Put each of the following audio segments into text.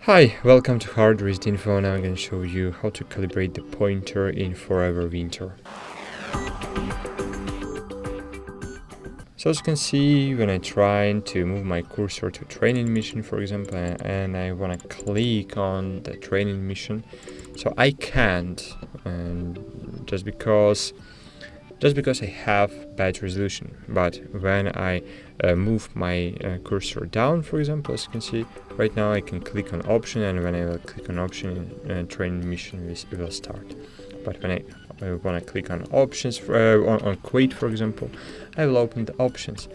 Hi, welcome to HardReset.Info. Now I'm going to show you how to calibrate the pointer in Forever Winter. So as you can see, when I try to move my cursor to training mission, for example, and I want to click on the training mission, so I can't, just because I have bad resolution. But when I move my cursor down, for example, as you can see, right now I can click on option, and when I will click on option, training mission will start. But when I want to click on options, on quit, for example, I will open the options.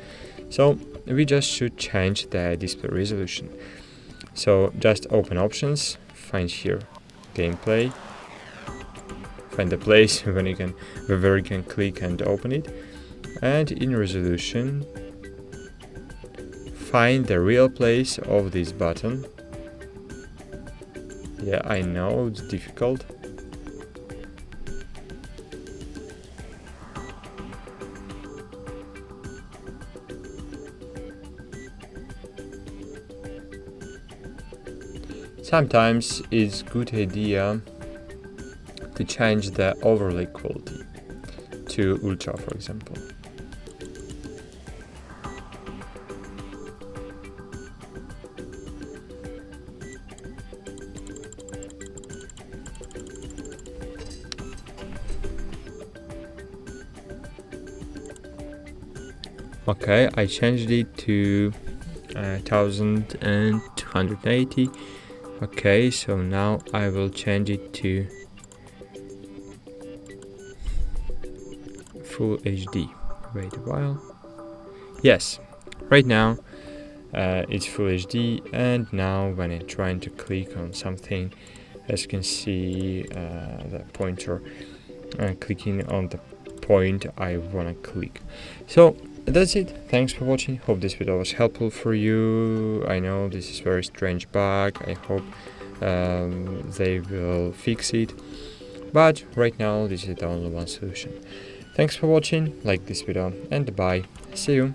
So we just should change the display resolution. So just open options, find here gameplay, find the place where you can click and open it, and in resolution find the real place of this button. Yeah, I know it's difficult. Sometimes it's good idea to change the overlay quality to ultra, for example. Okay, I changed it to 1280. Okay, so now I will change it to Full HD. Wait a while. Yes, right now it's Full HD, and now when I'm trying to click on something, as you can see, the pointer clicking on the point I want to click. So that's it. Thanks for watching. Hope this video was helpful for you. I know this is a very strange bug. I hope they will fix it. But right now this is the only one solution. Thanks for watching. Like this video and bye. See you.